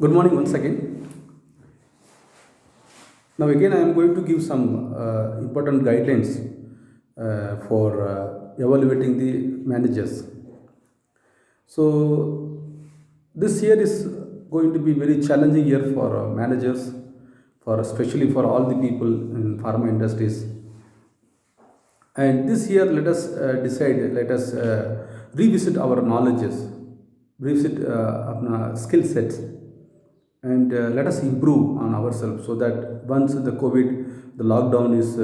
Good morning once again. Now again I am going to give some important guidelines for evaluating the managers. So this year is going to be very challenging year for managers, for especially for all the people in pharma industries. And this year, let us revisit our knowledges, revisit अपना skill sets, and let us improve on ourselves so that once the COVID, the lockdown is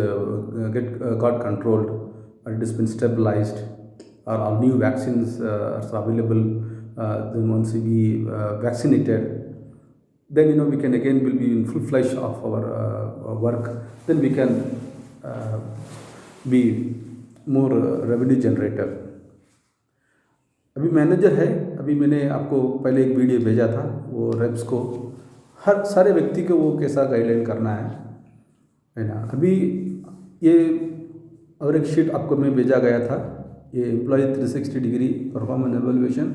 got controlled, or it has been stabilized, or our new vaccines are available, then once we vaccinated, then we can again will be in full flesh of our work. Then we can uh, be more revenue generator. अभी manager है, अभी मैंने आपको पहले एक video भेजा था, वो रेप्स को हर सारे व्यक्ति को वो कैसा गाइडलाइन करना है ना। अभी ये और एक शीट आपको मैं भेजा गया था, ये employ 360 degree performance evaluation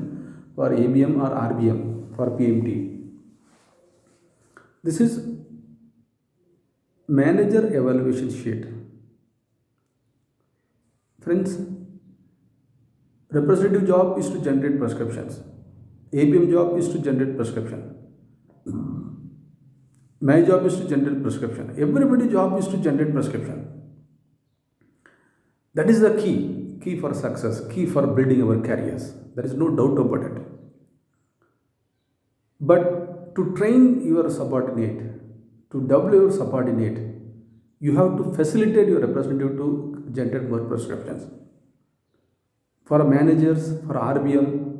for ABM और RBM for PMT. This is manager evaluation sheet. Friends, representative job is to generate prescriptions. ABM job is to generate prescription. My job is to generate prescription. Everybody's job is to generate prescription. That is the key for success, key for building our careers. There is no doubt about it. But to train your subordinate, to double your subordinate, you have to facilitate your representative to generate more prescriptions. For managers, for RBM,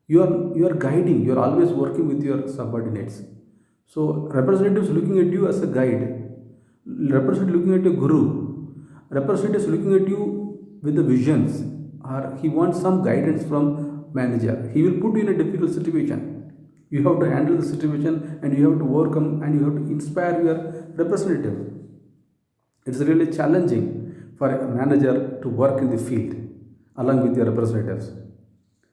you are guiding, you are always working with your subordinates. So representatives looking at you as a guide, representative looking at a guru, representative looking at you with the visions, or he wants some guidance from manager. He will put you in a difficult situation. You have to handle the situation and you have to overcome and you have to inspire your representative. It's really challenging for a manager to work in the field along with your representatives,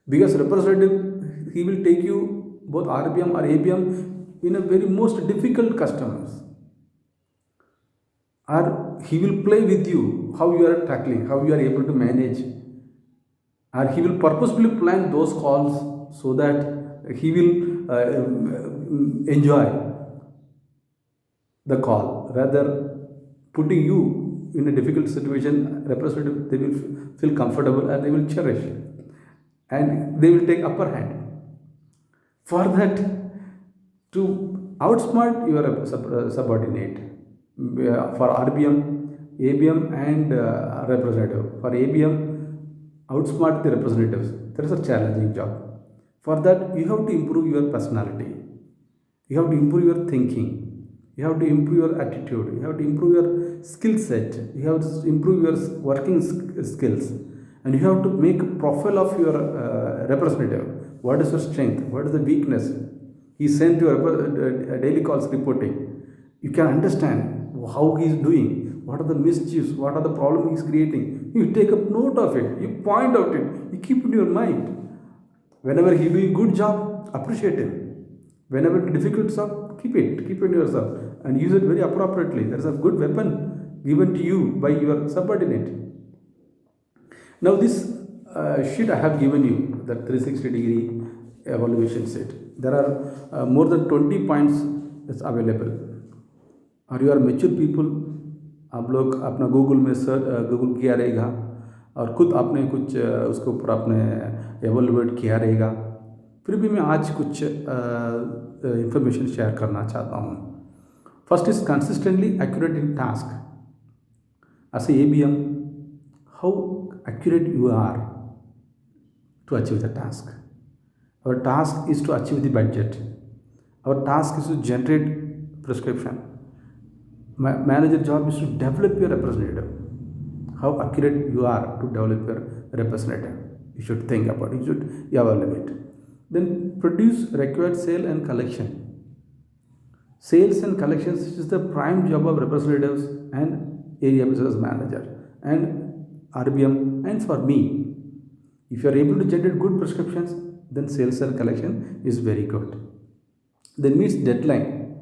because representative, he will take you both RBM or ABM in a very most difficult customers, or he will play with you how you are tackling, how you are able to manage, or he will purposefully plan those calls so that he will enjoy the call, rather putting you in a difficult situation. Representative, they will feel comfortable and they will cherish and they will take upper hand. For that, to outsmart your subordinate, for RBM, ABM and representative. For ABM, outsmart the representatives. That is a challenging job. For that, you have to improve your personality. You have to improve your thinking. You have to improve your attitude. You have to improve your skill set. You have to improve your working skills. And you have to make a profile of your representative. What is your strength? What is the weakness? He sent you a daily calls reporting. You can understand how he is doing. What are the mischiefs? What are the problems he is creating? You take a note of it. You point out it. You keep it in your mind. Whenever he doing good job, appreciate him. Whenever difficult job, keep it in yourself and use it very appropriately. There is a good weapon given to you by your subordinate. Now this sheet I have given you, that 360 degree evaluation sheet. There are more than 20 points is available. और you are mature people, आप लोग अपना Google में Google किया रहेगा और खुद आपने कुछ उसके ऊपर आपने एवेलुएट किया रहेगा. फिर भी मैं आज कुछ इंफॉर्मेशन शेयर करना चाहता हूँ. First is consistently accurate in task. As a ABM, how accurate you are to achieve the task. Our task is to achieve the budget. Our task is to generate prescription. Manager job is to develop your representative. How accurate you are to develop your representative. You should think about it. You should evaluate. Then produce required sale and collection. Sales and collections is the prime job of representatives and area business manager and RBM and for me. If you are able to generate good prescriptions, then sales and collection is very good. then meets deadline.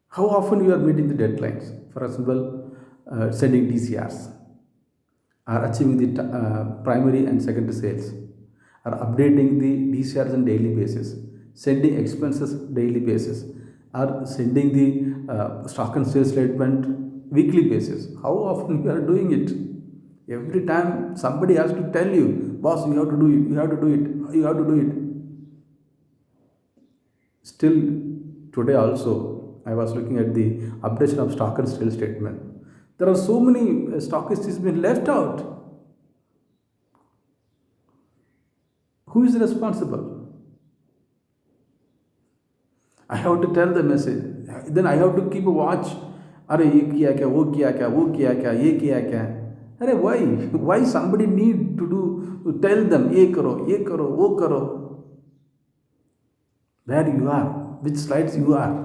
How often you are meeting the deadlines? For example, sending DCRs, or achieving the primary and secondary sales, or updating the DCRs on daily basis, sending expenses daily basis, or sending the stock and sales statement weekly basis. How often you are doing it? Every time somebody has to tell you, boss, you have to do it, you have to do it, you have to do it. Still, today also, I was looking at the updation of stock and sales statement. There are so many stockists been left out. Who is responsible? I have to tell the message. Then I have to keep a watch. अरे ये किया क्या, वो किया क्या, वो किया क्या, ये किया क्या. अरे why somebody need to tell them ये करो, वो करो. Where you are, which slides you are.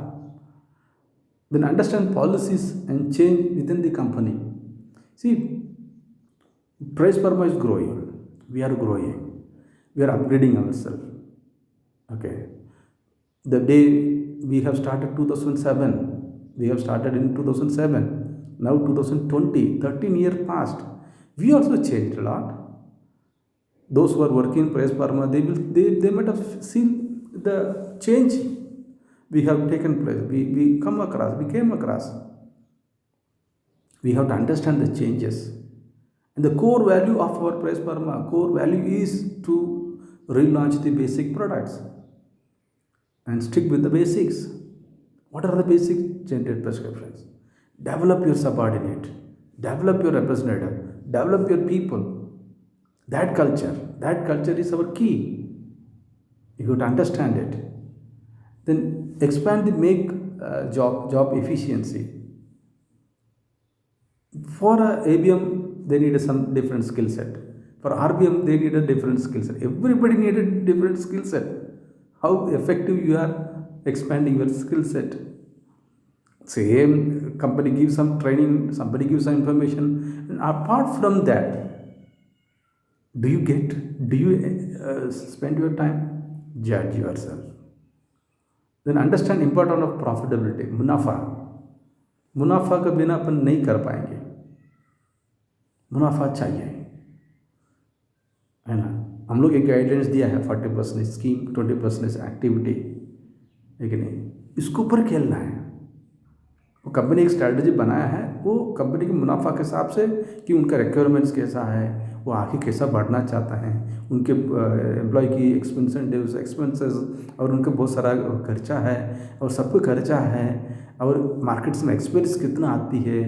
Then understand policies and change within the company. See, Price Pharma is growing. We are growing. We are upgrading ourselves. Okay. The day we have started 2007, we have started in 2007. Now 2020, 13 years passed. We also changed a lot. Those who are working in Price Pharma, they might have seen the change we have taken place. We came across. We have to understand the changes. And the core value of our Price Pharma, core value is to relaunch the basic products and stick with the basics. What are the basic? Generate prescriptions. Develop your subordinate. Develop your representative. Develop your people. That culture is our key. You have to understand it. Then expand the make job efficiency. For a ABM, they need some different skill set. For RBM, they need a different skill set. Everybody need a different skill set. How effective you are expanding your skill set. Same company gives some training, somebody gives some information. And apart from that, do you spend your time? Judge yourself. Then understand importance of profitability, मुनाफा के बिना अपन नहीं कर पाएंगे. मुनाफा चाहिए, है ना. हम लोग एक गाइडेंस दिया है 40% स्कीम, 20% एक्टिविटी, है कि नहीं. इसके ऊपर खेलना है. वो कंपनी एक स्ट्रैटेजी बनाया है, वो कंपनी के मुनाफा के हिसाब से कि उनका रिक्वायरमेंट्स कैसा है, वो आगे कैसा बढ़ना चाहता है, उनके एम्प्लॉय की एक्सपेंसेस और उनका बहुत सारा खर्चा है और सबको खर्चा है और मार्केट्स में एक्सपेंस कितना आती है,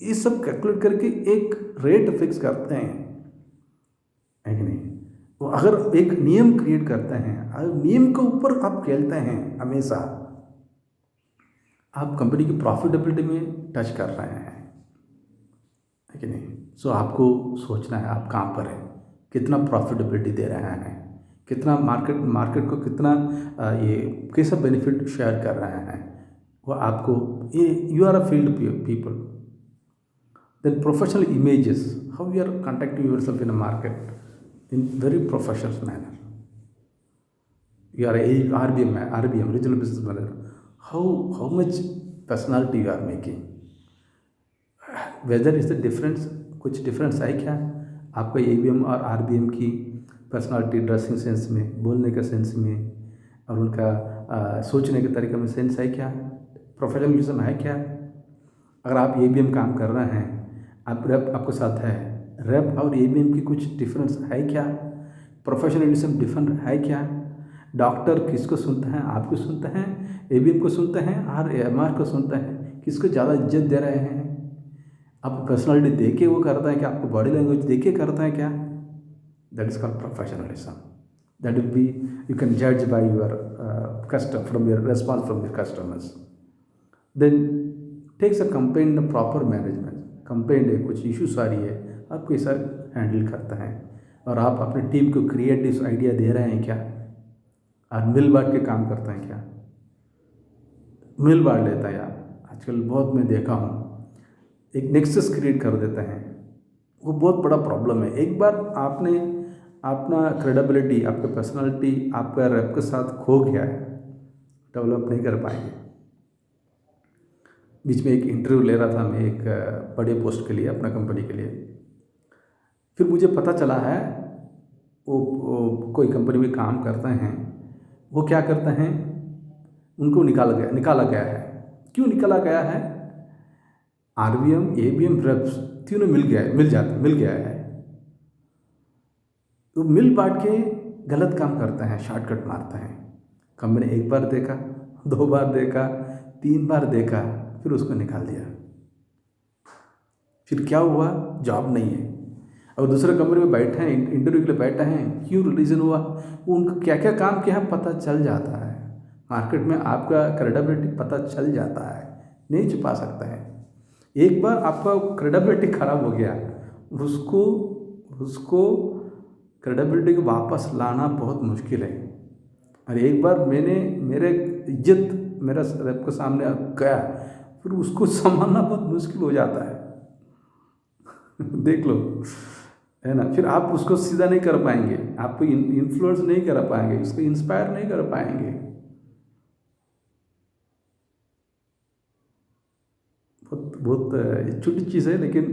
ये सब कैलकुलेट करके एक रेट फिक्स करते हैं, है कि नहीं. वो अगर एक नियम क्रिएट करते हैं, अगर नियम के ऊपर आप खेलते हैं हमेशा, आप कंपनी की प्रॉफिटेबिलिटी में टच कर रहे हैं, है कि नहीं. सो आपको सोचना है आप कहाँ पर हैं, कितना प्रॉफिटेबिलिटी दे रहे हैं, कितना मार्केट को कितना ये कैसा बेनिफिट शेयर कर रहे हैं, वो आपको ये you are a field people. Then professional images, how you are conducting yourself in a market in very professional manner. You are RBM regional business manager. How much personality you are making, whether is the difference, कुछ difference है क्या आपका ABM और RBM की personality, dressing sense में, बोलने के sense में और उनका सोचने के तरीके में सेंस है क्या, प्रोफेशनलिज्म है क्या. अगर आप ABM काम कर रहे हैं, आप रेप आपके साथ है, रेप और ABM की कुछ डिफरेंस है क्या, प्रोफेशनलिज्म डिफरेंट है क्या. डॉक्टर किसको सुनते हैं, आपको सुनते हैं, ABM को सुनते हैं, RMR को सुनते हैं, किसको ज़्यादा इज्जत दे रहे हैं. आप पर्सनालिटी देख के वो करता है क्या, आपको बॉडी लैंग्वेज देख के करता है क्या. That is called professionalism. That will be you can जज by your custom from your response from your customers. Then takes a complaint in proper management. Complaint है, कुछ इश्यूज आ रही है, आप कैसा हैंडल करते हैं और आप अपनी टीम को क्रिएटिव आइडिया दे रहे हैं क्या, और मिल बांट के काम करते हैं क्या. मिल बांट लेता है यार, आजकल बहुत मैं देखा हूँ, एक नेक्सस क्रिएट कर देते हैं, वो बहुत बड़ा प्रॉब्लम है. एक बार आपने अपना क्रेडिबिलिटी, आपका पर्सनालिटी, आपका रेप के साथ खो गया है, डेवलप नहीं कर पाएंगे। बीच में एक इंटरव्यू ले रहा था मैं एक बड़े पोस्ट के लिए, अपना कंपनी के लिए। फिर मुझे पता चला है वो कोई कंपनी में काम करते हैं, वो क्या करते हैं, उनको निकाला गया है। क्यों निकाला गया है? आरबीएम एबीएम रेप्स तीनों मिल गया है। तो मिल बांट के गलत काम करते हैं, शॉर्टकट मारते हैं। कंपनी एक बार देखा, 2 बार देखा, 3 बार देखा, फिर उसको निकाल दिया। फिर क्या हुआ? जॉब नहीं है। और दूसरे कंपनी में बैठे हैं, इंटरव्यू के लिए बैठे हैं, क्यों रीज़न हुआ? वो उनका क्या क्या काम किया है पता चल जाता है। मार्केट में आपका क्रेडिबिलिटी पता चल जाता है, नहीं छुपा सकता है। एक बार आपका क्रेडिबिलिटी खराब हो गया, उसको क्रेडिबिलिटी को वापस लाना बहुत मुश्किल है। और एक बार मेरे इज्जत मेरा सबके सामने गया, फिर उसको संभालना बहुत मुश्किल हो जाता है। देख लो, है ना? फिर आप उसको सीधा नहीं कर पाएंगे, आपको इन्फ्लुएंस नहीं कर पाएंगे, उसको इंस्पायर नहीं कर पाएंगे। बहुत बहुत छोटी चीज़ है, लेकिन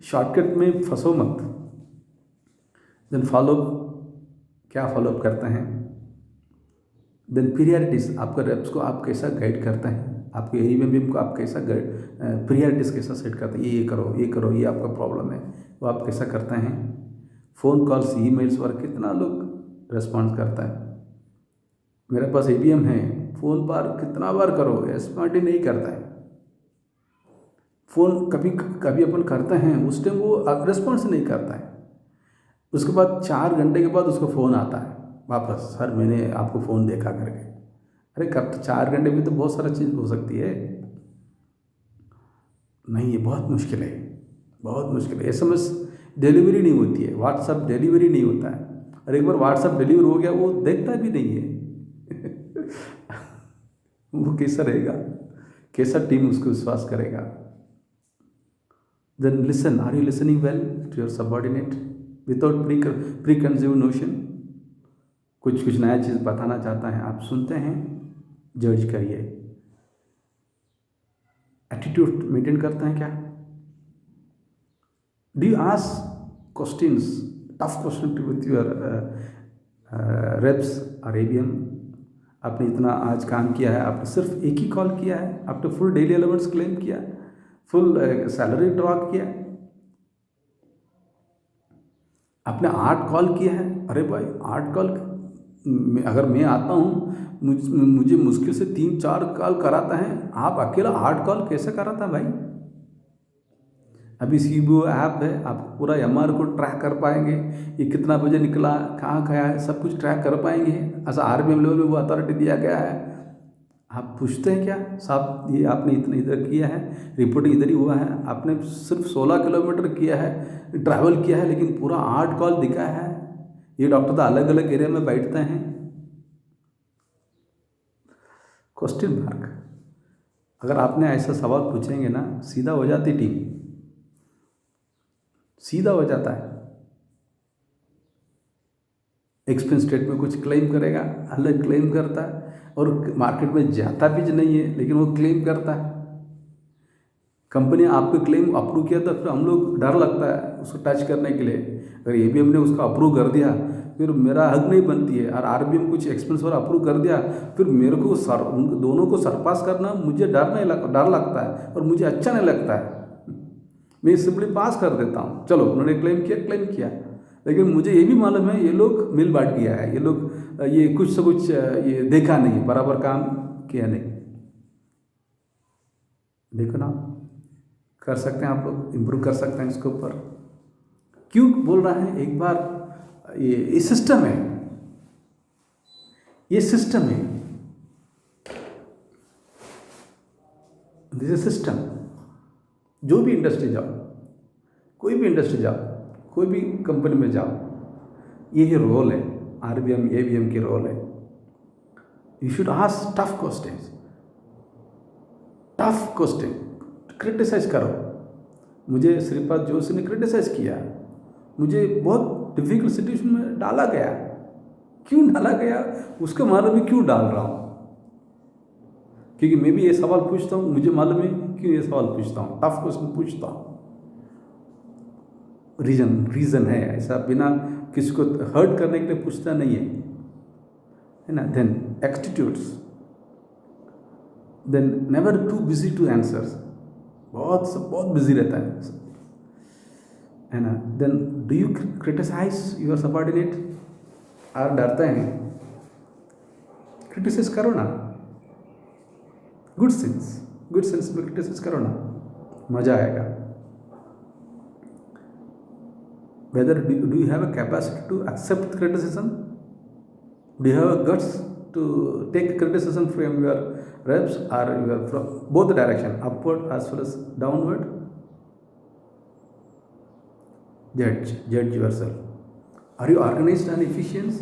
शॉर्टकट में फंसो मत। देन क्या फॉलोअप करते हैं? देन प्रियरिटीज, आपका रेप्स को आप कैसा गाइड करते हैं, आपके एबीएम को आप कैसा प्रियरिटीज कैसा सेट करते हैं, ये करो, ये आपका प्रॉब्लम है, वो आप कैसा करते हैं। फ़ोन कॉल्स, ईमेल्स पर कितना लोग रेस्पॉन्स करता है। मेरे पास एबीएम है, फ़ोन पर कितना बार करो, रेस्पॉन्ड ही नहीं करता है। फ़ोन कभी अपन करते हैं, उस टाइम वो रेस्पॉन्स नहीं करता है। उसके बाद 4 घंटे के बाद उसको फ़ोन आता है वापस, सर मैंने आपको फ़ोन देखा करके। अरे कब? 4 घंटे में तो बहुत सारा चीज़ हो सकती है। नहीं, ये बहुत मुश्किल है, बहुत मुश्किल है। एसएमएस डिलीवरी नहीं होती है, व्हाट्सएप डिलीवरी नहीं होता है। और एक बार व्हाट्सएप डिलीवर हो गया, वो देखता भी नहीं है। वो कैसा रहेगा? कैसा टीम उसको विश्वास करेगा? Then listen, are you listening well to your subordinate without preconceived notion? कुछ नया चीज़ बताना चाहता है, आप सुनते हैं, जज करिए। एटीट्यूड मेंटेन करते हैं क्या? Do you ask questions, tough question too with your reps और एबीएम? आपने इतना आज काम किया है, आपने सिर्फ एक ही कॉल किया है, आपने फुल डेली अलाउंस क्लेम किया, फुल सैलरी ड्रॉ किया, आपने 8 कॉल किया है। अरे भाई 8 कॉल, अगर मैं आता हूँ, मुझे मुश्किल से 3-4 कॉल कराता है, आप अकेला 8 कॉल कैसे कराता भाई? अभी सीबीओ ऐप है, आप पूरा एमआर को ट्रैक कर पाएंगे, ये कितना बजे निकला, कहाँ गया है, सब कुछ ट्रैक कर पाएंगे। ऐसा आरबीएम लेवल में वो अथॉरिटी दिया गया है। आप पूछते हैं क्या, साहब ये आपने इतना इधर किया है, रिपोर्टिंग इधर ही हुआ है, आपने सिर्फ 16 किलोमीटर किया है, ट्रैवल किया है, लेकिन पूरा 8 कॉल दिखा है। ये डॉक्टर तो अलग अलग एरिया में बैठते हैं। Question mark. अगर आपने ऐसा सवाल पूछेंगे ना, सीधा हो जाती टीम, सीधा हो जाता है। एक्सपेंस स्टेट में कुछ क्लेम करेगा, अलग क्लेम करता है, और मार्केट में जाता भी नहीं है, लेकिन वो क्लेम करता है। कंपनी आपको क्लेम अप्रूव किया तो फिर हम लोग डर लगता है उसको टच करने के लिए। अगर एबीएम ने उसको अप्रूव कर दिया, फिर मेरा हक नहीं बनती है, और आरबीएम कुछ एक्सपेंस और अप्रूव कर दिया, फिर मेरे को उन दोनों को सरपास करना मुझे डर लगता है, और मुझे अच्छा नहीं लगता है। मैं सिंपली पास कर देता हूँ, चलो उन्होंने क्लेम किया, लेकिन मुझे ये भी मालूम है ये लोग मिल बांट किया है, ये लोग ये कुछ से कुछ ये देखा नहीं, बराबर काम किया नहीं। देखो ना, कर सकते हैं आप लोग, इम्प्रूव कर सकते हैं इसके ऊपर। क्यों बोल रहा है? एक बार ये सिस्टम है, ये सिस्टम है, दिस इज सिस्टम। जो भी इंडस्ट्री जाओ, कोई भी इंडस्ट्री जाओ, कोई भी कंपनी में जाओ, यही रोल है, आरबीएम एबीएम की रोल है। You should ask tough question, criticise करो। मुझे श्रीपाद जोशी ने क्रिटिसाइज किया, मुझे बहुत डिफिकल्ट सिचुएशन में डाला गया। क्यों डाला गया? उसके मालूम में क्यों डाल रहा हूँ। क्योंकि मैं भी ये सवाल पूछता हूँ, मुझे मालूम है क्यों ये सवाल पूछता हूँ, टफ क्वेश्चन पूछता हूँ। रीज़न है, ऐसा बिना किसी को हर्ट करने के लिए पूछता नहीं है ना। Then attitudes, then never too busy to answers, बहुत बिजी रहता है ना। Then do you criticise your subordinate, और डरते हैं, क्रिटिसाइज करो ना, गुड सेंस में क्रिटिसाइज करो ना, मजा आएगा। Whether do you have a capacity to accept criticism? Do you have a guts to take criticism from your reps, or your from both the direction, upward as well as downward? Judge yourself. Are you organized and efficient?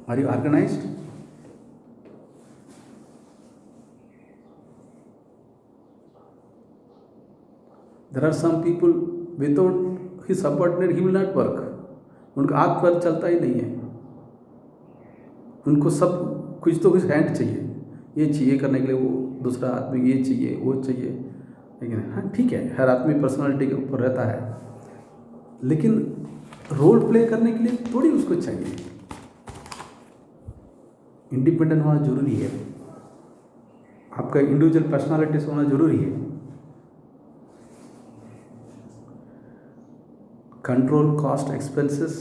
Are you organized? There are some people, without his subordinate he will not work. उनका हाथ पैर चलता ही नहीं है, उनको सब कुछ तो कुछ हैंड चाहिए, ये चाहिए करने के लिए, वो दूसरा आदमी ये चाहिए वो चाहिए। लेकिन हाँ ठीक है, हर आदमी पर्सनालिटी के ऊपर रहता है, लेकिन रोल प्ले करने के लिए थोड़ी उसको चाहिए। इंडिपेंडेंट होना जरूरी है, आपका इंडिविजुअल पर्सनालिटी होना जरूरी है। Control cost expenses.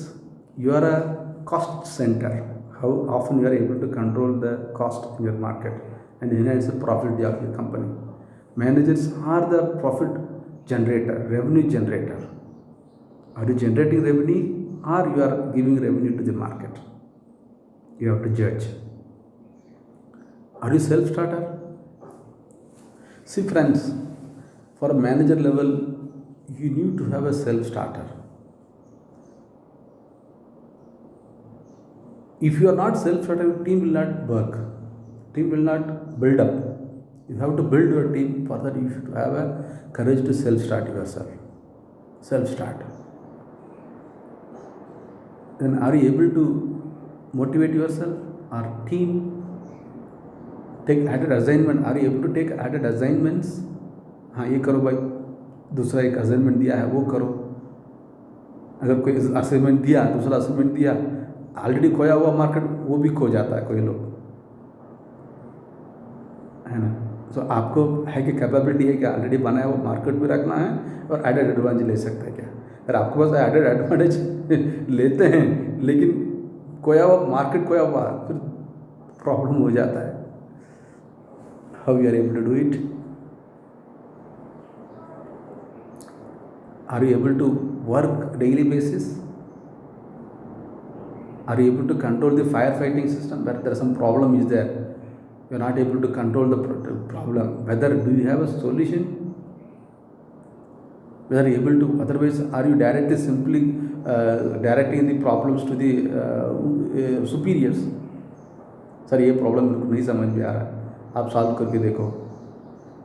You are a cost center. How often you are able to control the cost in your market and enhance the profit of your company. Managers are the profit generator, revenue generator. Are you generating revenue, or you are giving revenue to the market? You have to judge. Are you self-starter? See friends, for a manager level, you need to have a self-starter. If you are not self-starter, team will not work. Team will not build up. You have to build your team. For that, you should have a courage to self-start yourself. Self-start. Then, are you able to motivate yourself? Our team take added assignment. Are you able to take added assignments? हाँ ये करो भाई, दूसरा एक assignment दिया है वो करो। अगर कोई असाइनमेंट दिया, दूसरा असाइनमेंट दिया, ऑलरेडी खोया हुआ मार्केट वो भी खो जाता है कोई लोग, है ना। तो आपको है कि कैपेबिलिटी है कि ऑलरेडी बनाया हुआ मार्केट भी रखना है और एडेड एडवांटेज ले सकते हैं क्या। अगर आपके पास एडेड एडवांटेज लेते हैं लेकिन खोया हुआ मार्केट खोया हुआ, फिर प्रॉब्लम हो जाता है। How you are able to do it? Are you able to work daily basis? Are you able to control the firefighting system where there is some problem is there? You are not able to control the problem. Whether do you have a solution? Whether you are able to, otherwise are you simply directing the problems to the superiors? Sir ये problem मेरे को नहीं समझ में आ रहा, आप solve करके देखो।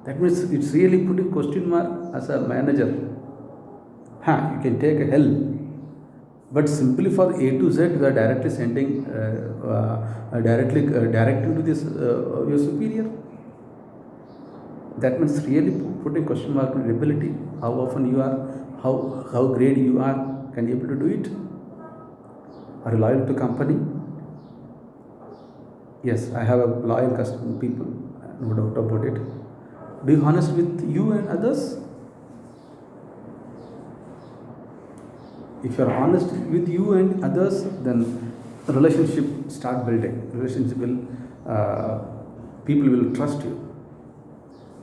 That means it's really putting question mark as a manager. हाँ, you can take a help, but simply for A to Z, you are directly sending, directing to this your superior. That means really putting question mark on your ability. How often you are, how great you are, can you able to do it? Are you loyal to company? Yes, I have a loyal customer people, no doubt about it. Be honest with you and others. If you are honest with you and others, then the relationship start building. Relationship will, people will trust you.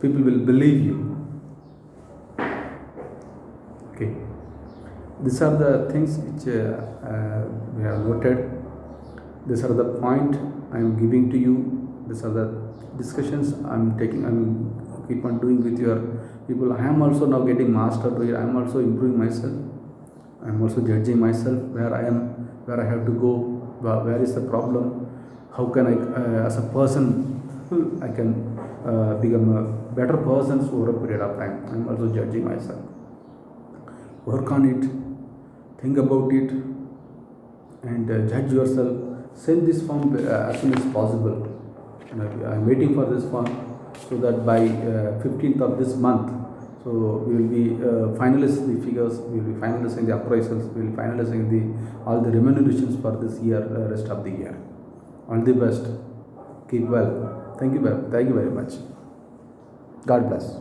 People will believe you. Okay. These are the things which we have noted. These are the point I am giving to you. These are the discussions I am taking. I am keep on doing with your people. I am also now getting mastered to it. I am also improving myself. I am also judging myself where I am, where I have to go, where is the problem, how can I, as a person, I can become a better person over a period of time. I am also judging myself. Work on it, think about it, and judge yourself. Send this form as soon as possible. I'm waiting for this one, so that by 15th of this month, so we will be finalizing the figures, we will be finalizing the appraisals, we will be finalizing the all the remunerations for this year, rest of the year. All the best. Keep well. Thank you very much. God bless.